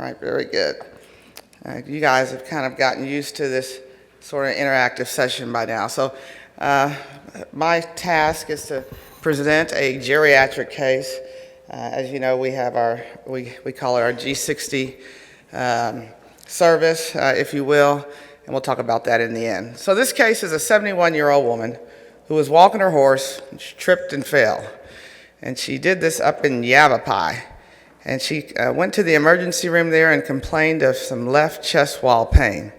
right, very good. You guys have kind of gotten used to this sort of interactive session by now. So my task is to present a geriatric case. As you know, we have we call it our G60 service, if you will, and we'll talk about that in the end. So this case is a 71-year-old woman who was walking her horse, and she tripped and fell. And she did this up in Yavapai. And she went to the emergency room there and complained of some left chest wall pain.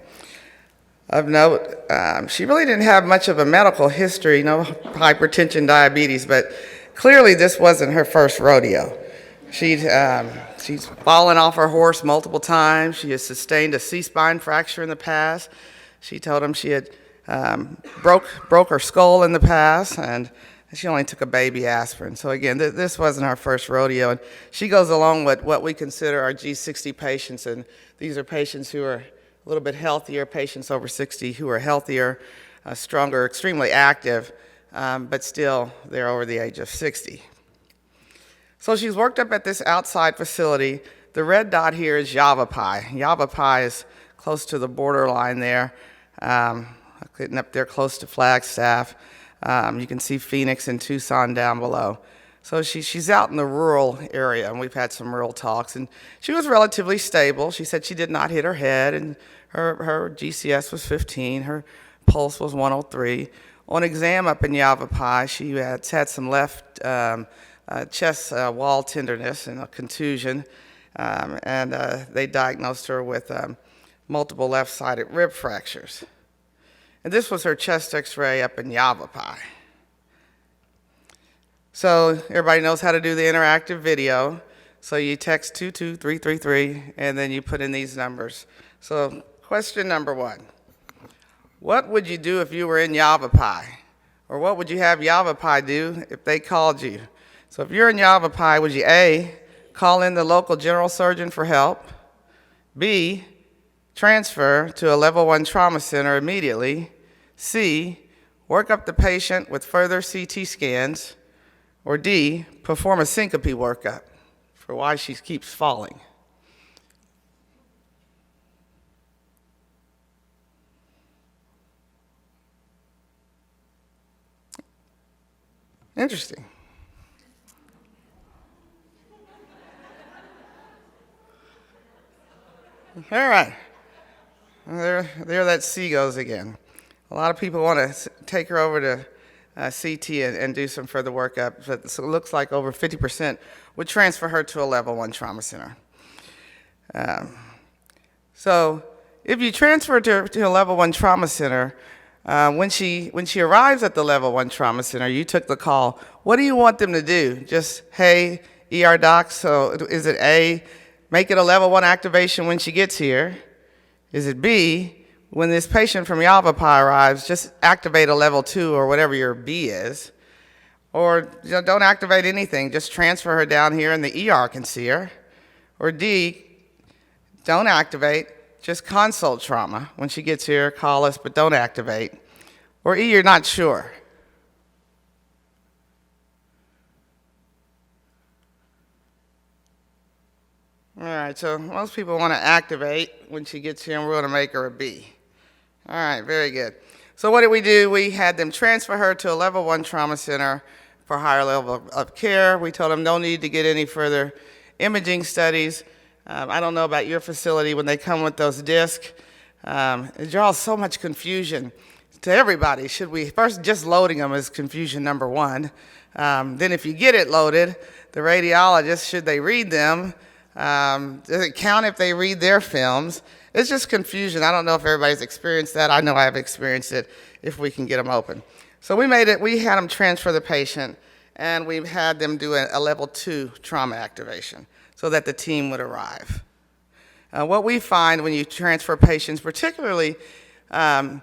Of note, she really didn't have much of a medical history, no hypertension, diabetes, but clearly this wasn't her first rodeo. She's fallen off her horse multiple times. She has sustained a C-spine fracture in the past. She told him she had broke her skull in the past, and she only took a baby aspirin. So again, this wasn't her first rodeo. And she goes along with what we consider our G60 patients, and these are patients who are a little bit healthier, patients over 60 who are healthier, stronger, extremely active, but still they're over the age of 60. So she's worked up at this outside facility. The red dot here is Yavapai. Yavapai is close to the borderline there, getting up there close to Flagstaff. You can see Phoenix and Tucson down below. So she's out in the rural area, and we've had some rural talks. And she was relatively stable. She said she did not hit her head, and her GCS was 15. Her pulse was 103. On exam up in Yavapai, she had some left chest wall tenderness and a contusion, and they diagnosed her with multiple left-sided rib fractures. And this was her chest x-ray up in Yavapai. So everybody knows how to do the interactive video. So you text 22333, and then you put in these numbers. So question number 1. What would you do if you were in Yavapai? Or what would you have Yavapai do if they called you? So if you're in Yavapai, would you A, call in the local general surgeon for help, B, transfer to a level 1 trauma center immediately, C, work up the patient with further CT scans, or D, perform a syncope workup for why she keeps falling? Interesting. All right. There that C goes again. A lot of people want to take her over to CT and do some further workup. So it looks like over 50% would transfer her to a level 1 trauma center. So if you transfer to a level 1 trauma center, when she arrives at the level 1 trauma center, you took the call. What do you want them to do? Just, hey, ER doc, so is it A, make it a level 1 activation when she gets here? Is it B, when this patient from Yavapai arrives, just activate a level 2 or whatever your B is? Or don't activate anything, just transfer her down here and the ER can see her. Or D, don't activate, just consult trauma. When she gets here, call us, but don't activate. Or E, you're not sure. All right, so most people want to activate when she gets here, and we're going to make her a B. All right, very good. So what did we do? We had them transfer her to a level 1 trauma center for a higher level of care. We told them no need to get any further imaging studies. I don't know about your facility when they come with those discs. It draws so much confusion to everybody. Should we first, just loading them is confusion number 1. Then if you get it loaded, the radiologist, should they read them? Does it count if they read their films? It's just confusion. I don't know if everybody's experienced that. I know I have experienced it if we can get them open. So we had them transfer the patient, and we had them do a level 2 trauma activation so that the team would arrive. What we find when you transfer patients, particularly, if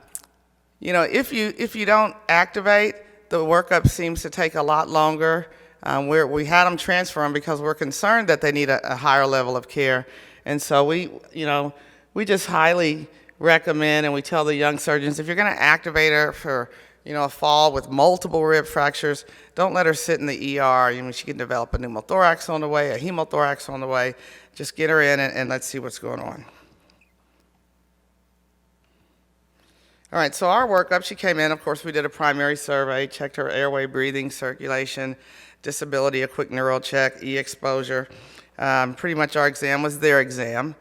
you don't activate, the workup seems to take a lot longer. We had them transfer them because we're concerned that they need a higher level of care. And so we just highly recommend, and we tell the young surgeons, if you're going to activate her for a fall with multiple rib fractures, don't let her sit in the ER. She can develop a pneumothorax on the way, a hemothorax on the way. Just get her in and let's see what's going on. All right, so our workup, she came in. Of course, we did a primary survey, checked her airway, breathing, circulation, disability, a quick neural check, E-exposure. Pretty much our exam was their exam,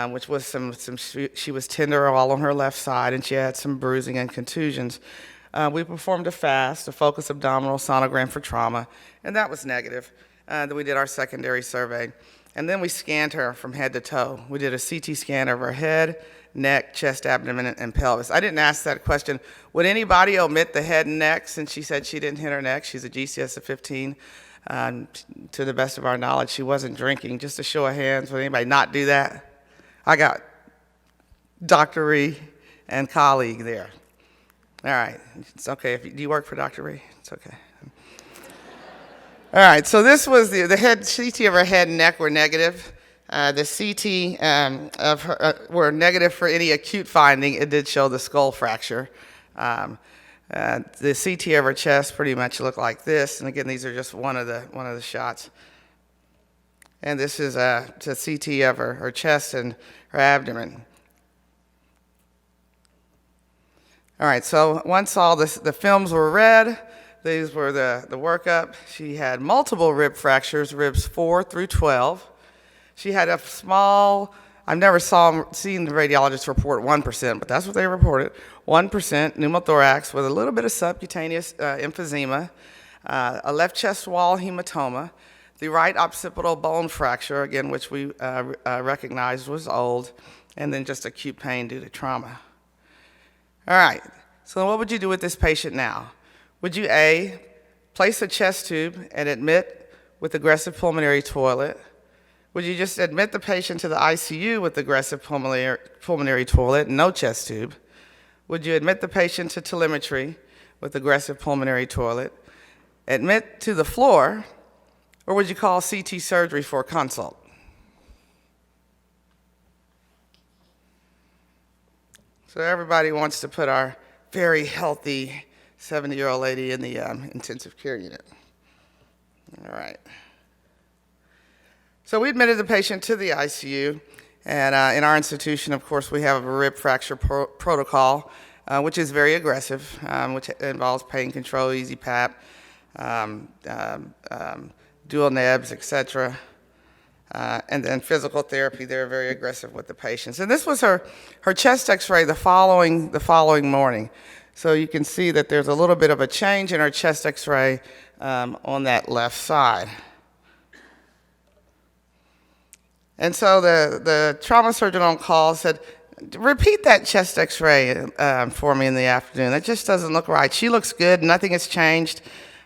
which was she was tender all on her left side, and she had some bruising and contusions. We performed a FAST, a focus abdominal sonogram for trauma, and that was negative. Then we did our secondary survey, and then we scanned her from head to toe. We did a CT scan of her head, neck, chest, abdomen, and pelvis. I didn't ask that question. Would anybody omit the head and neck since she said she didn't hit her neck? She's a GCS of 15. To the best of our knowledge, she wasn't drinking. Just a show of hands, would anybody not do that? I got Dr. Ree and colleague there. All right, it's okay. Do you work for Dr. Ree? It's okay. All right, so this was the head CT of her head and neck were negative. The CT of her were negative for any acute finding. It did show the skull fracture. The CT of her chest pretty much looked like this, and again, these are just one of the shots. And this is the CT of her chest and her abdomen. All right, so once all the films were read, these were the workup. She had multiple rib fractures, ribs 4 through 12. She had a small, I've never seen the radiologist report 1%, but that's what they reported, 1% pneumothorax with a little bit of subcutaneous emphysema, a left chest wall hematoma, the right occipital bone fracture, again, which we recognized was old, and then just acute pain due to trauma. All right, so what would you do with this patient now? Would you A, place a chest tube and admit with aggressive pulmonary toilet? Would you just admit the patient to the ICU with aggressive pulmonary toilet, no chest tube? Would you admit the patient to telemetry with aggressive pulmonary toilet, admit to the floor, or would you call CT surgery for a consult? So everybody wants to put our very healthy 70-year-old lady in the intensive care unit. All right. So we admitted the patient to the ICU, and in our institution, of course, we have a rib fracture protocol, which is very aggressive, which involves pain control, easy PAP, dual nebs, etc. And then physical therapy. They're very aggressive with the patients. And this was her chest X-ray the following morning. So you can see that there's a little bit of a change in her chest X-ray on that left side. And so the trauma surgeon on call said, repeat that chest X-ray for me in the afternoon. That just doesn't look right. She looks good. Nothing has changed.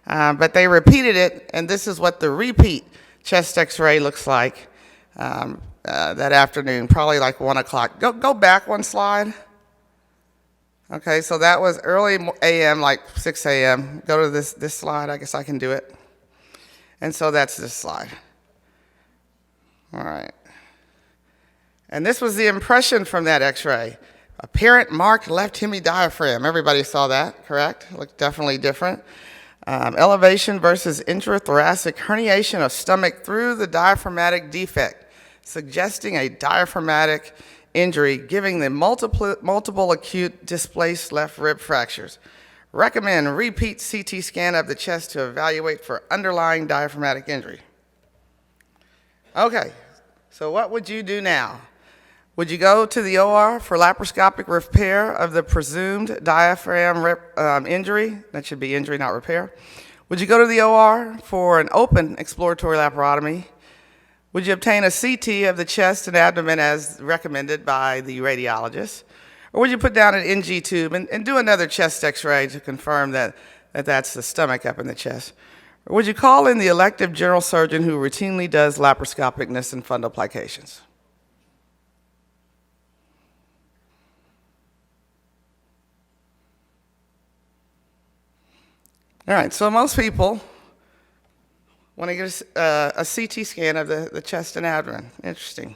But they repeated it, and this is what the repeat chest X-ray looks like that afternoon, probably like 1 o'clock. Go back one slide. Okay, so that was early a.m., like 6 a.m. Go to this slide. I guess I can do it. And so that's this slide. All right. And this was the impression from that X-ray. Apparent marked left hemidiaphragm. Everybody saw that, correct? Looked definitely different. Elevation versus introthoracic herniation of stomach through the diaphragmatic defect, suggesting a diaphragmatic injury, giving the multiple acute displaced left rib fractures. Recommend repeat CT scan of the chest to evaluate for underlying diaphragmatic injury. Okay, so what would you do now? Would you go to the OR for laparoscopic repair of the presumed diaphragm injury? That should be injury, not repair. Would you go to the OR for an open exploratory laparotomy? Would you obtain a CT of the chest and abdomen as recommended by the radiologist? Or would you put down an NG tube and do another chest X-ray to confirm that that's the stomach up in the chest? Or would you call in the elective general surgeon who routinely does laparoscopic Nissen and fundoplications? All right, so most people want to get a CT scan of the chest and abdomen. Interesting.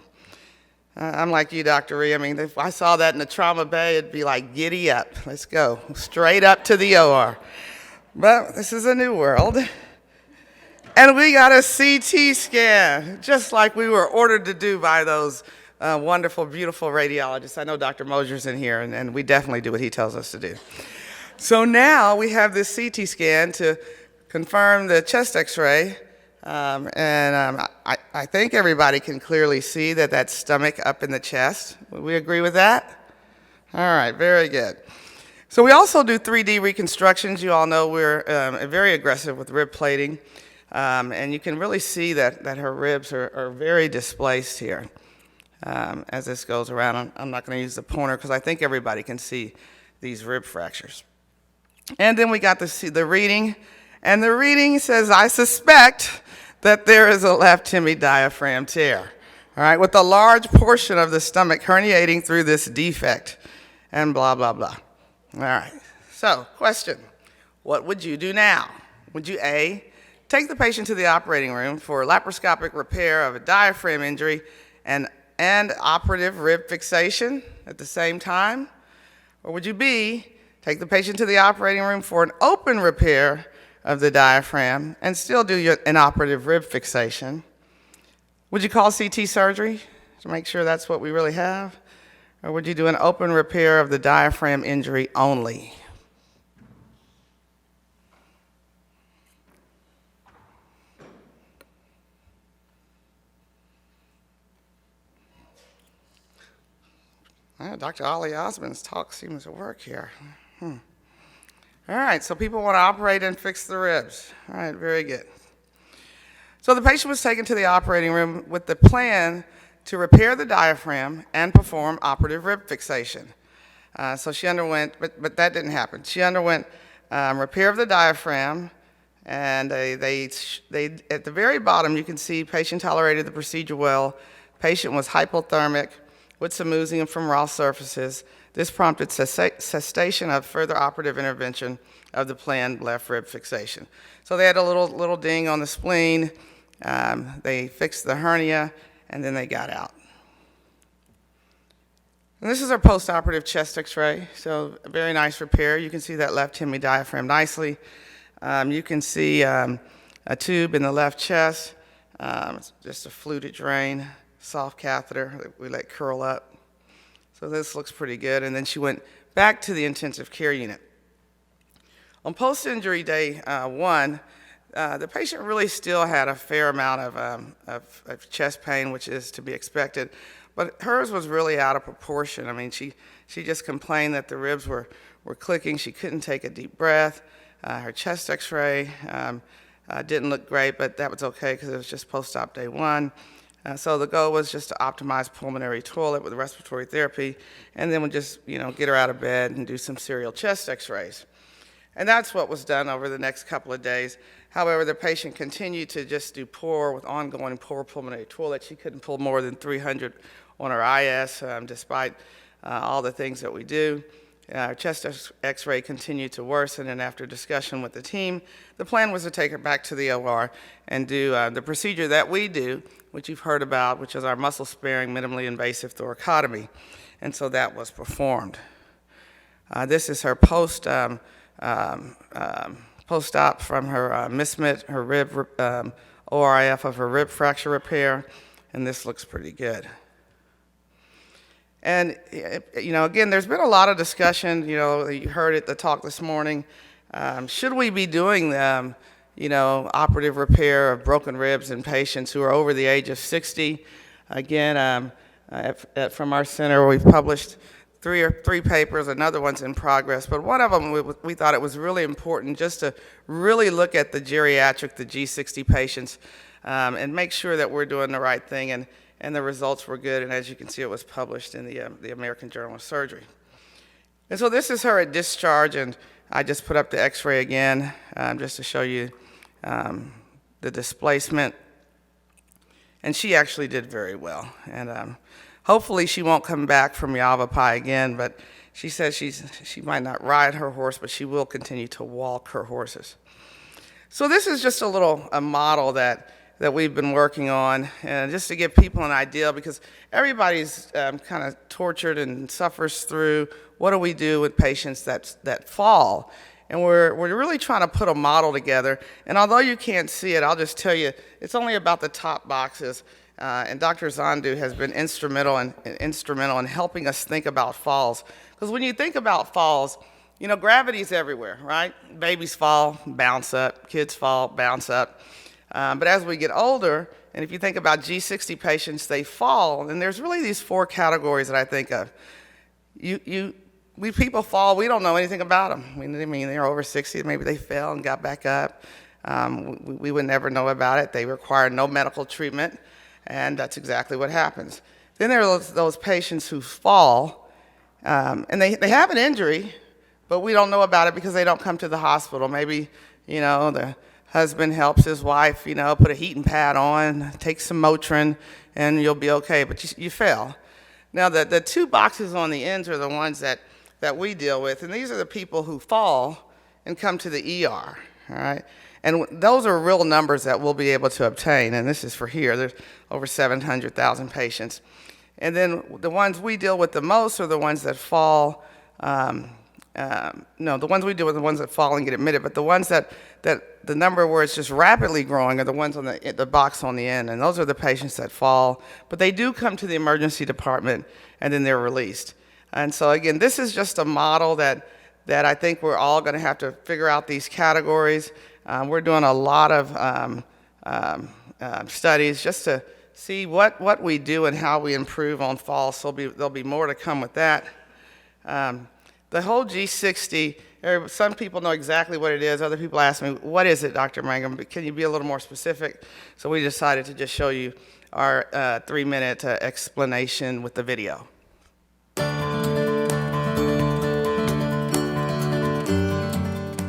I'm like you, Dr. Ree. I mean, if I saw that in the trauma bay, it'd be like, giddy up. Let's go. Straight up to the OR. But this is a new world. And we got a CT scan, just like we were ordered to do by those wonderful, beautiful radiologists. I know Dr. Mosier's in here, and we definitely do what he tells us to do. So now we have this CT scan to confirm the chest x-ray. I think everybody can clearly see that that's stomach up in the chest. Would we agree with that? All right, very good. So we also do 3D reconstructions. You all know we're very aggressive with rib plating. And you can really see that her ribs are very displaced here as this goes around. I'm not going to use the pointer because I think everybody can see these rib fractures. And then we got the reading. And the reading says, I suspect that there is a left hemidiaphragm tear, all right, with a large portion of the stomach herniating through this defect, and blah, blah, blah. All right, so question, what would you do now? Would you A, take the patient to the operating room for laparoscopic repair of a diaphragm injury and operative rib fixation at the same time? Or would you B, take the patient to the operating room for an open repair of the diaphragm and still do an operative rib fixation? Would you call CT surgery to make sure that's what we really have? Or would you do an open repair of the diaphragm injury only? Dr. Ali Osman's talk seems to work here. All right, so people want to operate and fix the ribs. All right, very good. So the patient was taken to the operating room with the plan to repair the diaphragm and perform operative rib fixation. So she underwent, but that didn't happen. She underwent repair of the diaphragm, and they at the very bottom you can see patient tolerated the procedure well. Patient was hypothermic with some oozing from raw surfaces. This prompted cessation of further operative intervention of the planned left rib fixation. So they had a little ding on the spleen. They fixed the hernia, and then they got out. And this is our post-operative chest x-ray. So a very nice repair. You can see that left hemidiaphragm nicely. You can see a tube in the left chest. It's just a fluted drain, soft catheter that we let curl up. So this looks pretty good. And then she went back to the intensive care unit. On post-injury day 1, the patient really still had a fair amount of chest pain, which is to be expected. But hers was really out of proportion. I mean, she just complained that the ribs were clicking. She couldn't take a deep breath. Her chest x-ray didn't look great, but that was okay because it was just post-op day 1. So the goal was just to optimize pulmonary toilet with respiratory therapy, and then we'll just get her out of bed and do some serial chest x-rays. And that's what was done over the next couple of days. However, the patient continued to just do poor with ongoing poor pulmonary toilet. She couldn't pull more than 300 on her IS despite all the things that we do. Her chest x-ray continued to worsen, and after discussion with the team, the plan was to take her back to the OR and do the procedure that we do, which you've heard about, which is our muscle-sparing, minimally invasive thoracotomy. And so that was performed. This is her post-op from her mismet, her rib, ORIF of her rib fracture repair, and this looks pretty good. And, again, there's been a lot of discussion, you heard it, the talk this morning. Should we be doing operative repair of broken ribs in patients who are over the age of 60? Again, from our center, we've published three papers, another one's in progress, but one of them we thought it was really important just to really look at the geriatric, the G60 patients, and make sure that we're doing the right thing, and the results were good, and as you can see, it was published in the American Journal of Surgery. And so this is her at discharge, and I just put up the x-ray again just to show you the displacement, and she actually did very well. And hopefully she won't come back from Yavapai again, but she says she might not ride her horse, but she will continue to walk her horses. So this is just a model that that we've been working on, and just to give people an idea, because everybody's kind of tortured and suffers through what do we do with patients that fall. And we're really trying to put a model together. And although you can't see it, I'll just tell you, it's only about the top boxes. And Dr. Zandu has been instrumental in helping us think about falls. Because when you think about falls, you know, gravity's everywhere, right? Babies fall, bounce up. Kids fall, bounce up. But as we get older, and if you think about G60 patients, they fall. And there's really these 4 categories that I think of. People fall, we don't know anything about them. I mean, they're over 60, maybe they fell and got back up. We would never know about it. They require no medical treatment, and that's exactly what happens. Then there are those patients who fall, and they have an injury, but we don't know about it because they don't come to the hospital. Maybe, you know, the husband helps his wife, you know, put a heating pad on, take some Motrin, and you'll be okay, but you fell. Now, the 2 boxes on the ends are the ones that we deal with, and these are the people who fall and come to the ER, all right? And those are real numbers that we'll be able to obtain, and this is for here. There's over 700,000 patients. And then the ones we deal with the most are the ones that fall, the ones we deal with are the ones that fall and get admitted, but the ones that the number where it's just rapidly growing are the ones on the box on the end, and those are the patients that fall, but they do come to the emergency department, and then they're released. And so again, this is just a model that I think we're all going to have to figure out these categories. We're doing a lot of studies just to see what we do and how we improve on falls. So there'll be more to come with that. The whole G60, some people know exactly what it is. Other people ask me, what is it, Dr. Mangram? Can you be a little more specific? So we decided to just show you our 3-minute explanation with the video.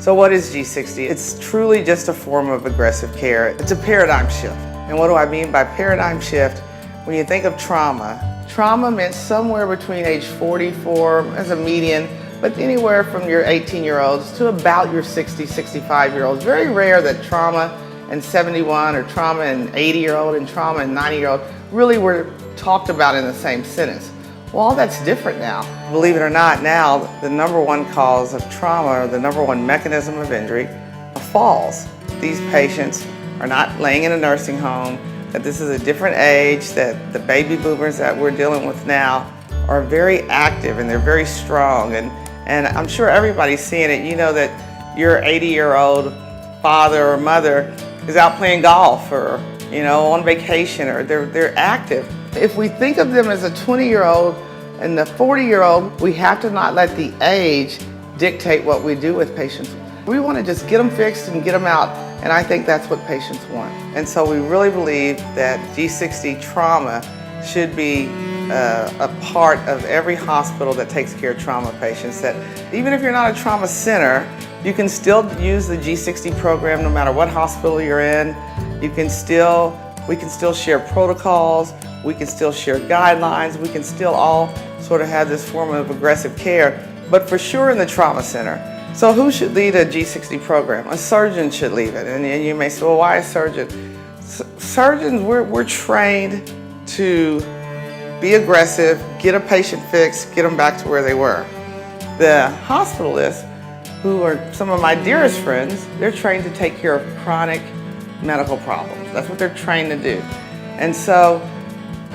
So what is G60? It's truly just a form of aggressive care. It's a paradigm shift. And what do I mean by paradigm shift? When you think of trauma meant somewhere between age 44 as a median, but anywhere from your 18-year-olds to about your 60, 65-year-olds. Very rare that trauma in 71 or trauma in 80-year-old and trauma in 90-year-old really were talked about in the same sentence. Well, all that's different now. Believe it or not, now the #1 cause of trauma, or the #1 mechanism of injury, are falls. These patients are not laying in a nursing home, that this is a different age, that the baby boomers that we're dealing with now are very active and they're very strong. And I'm sure everybody's seeing it. You know that your 80-year-old father or mother is out playing golf or, you know, on vacation, or they're active. If we think of them as a 20-year-old and the 40-year-old, we have to not let the age dictate what we do with patients. We want to just get them fixed and get them out, and I think that's what patients want. And so we really believe that G60 trauma should be a part of every hospital that takes care of trauma patients, that even if you're not a trauma center, you can still use the G60 program no matter what hospital you're in. We can still share protocols, we can still share guidelines, we can still all sort of have this form of aggressive care, but for sure in the trauma center. So who should lead a G60 program? A surgeon should lead it. And you may say, well, why a surgeon? Surgeons, we're trained to be aggressive, get a patient fixed, get them back to where they were. The hospitalists, who are some of my dearest friends, they're trained to take care of chronic medical problems. That's what they're trained to do. And so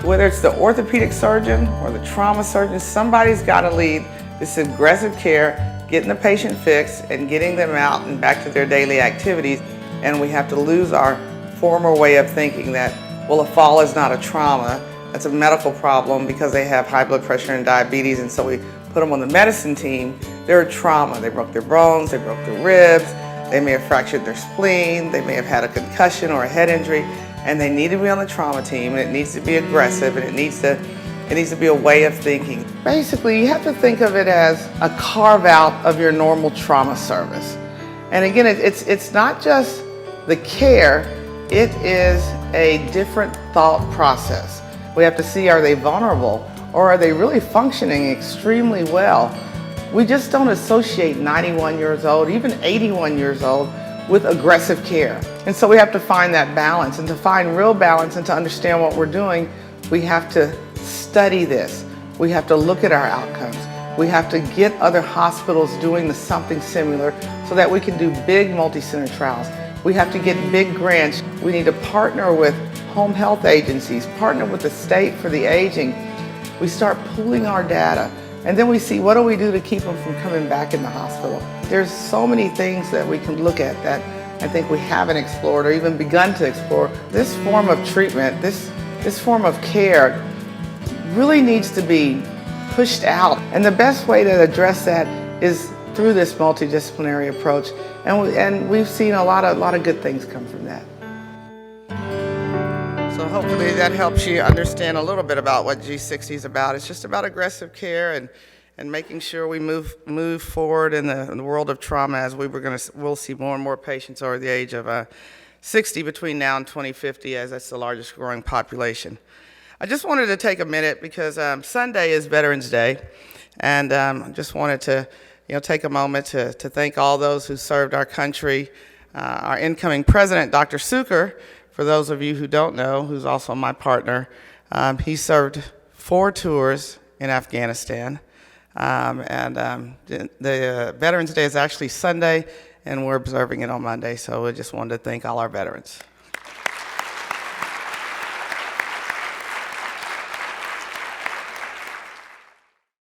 whether it's the orthopedic surgeon or the trauma surgeon, somebody's got to lead this aggressive care, getting the patient fixed and getting them out and back to their daily activities. And we have to lose our former way of thinking that, well, a fall is not a trauma, that's a medical problem because they have high blood pressure and diabetes, and so we put them on the medicine team. They're a trauma. They broke their bones, they broke their ribs, they may have fractured their spleen, they may have had a concussion or a head injury, and they need to be on the trauma team, and it needs to be aggressive, and it needs to be a way of thinking. Basically, you have to think of it as a carve out of your normal trauma service. And again, it's not just the care, it is a different thought process. We have to see, are they vulnerable, or are they really functioning extremely well? We just don't associate 91 years old, even 81 years old, with aggressive care. And so we have to find that balance, and to find real balance and to understand what we're doing, we have to study this. We have to look at our outcomes. We have to get other hospitals doing something similar so that we can do big multi-center trials. We have to get big grants. We need to partner with home health agencies, partner with the state for the aging. We start pooling our data, and then we see what do we do to keep them from coming back in the hospital. There's so many things that we can look at that I think we haven't explored or even begun to explore. This form of treatment, this form of care really needs to be pushed out. And the best way to address that is through this multidisciplinary approach. And we've seen a lot of good things come from that. So hopefully that helps you understand a little bit about what G60 is about. It's just about aggressive care and making sure we move forward in the world of trauma, as we'll see more and more patients over the age of 60 between now and 2050, as that's the largest growing population. I just wanted to take a minute because Sunday is Veterans Day, and I just wanted to take a moment to thank all those who served our country. Our incoming president, Dr. Suker, for those of you who don't know, who's also my partner, he served 4 tours in Afghanistan. The Veterans Day is actually Sunday, and we're observing it on Monday, so I just wanted to thank all our veterans.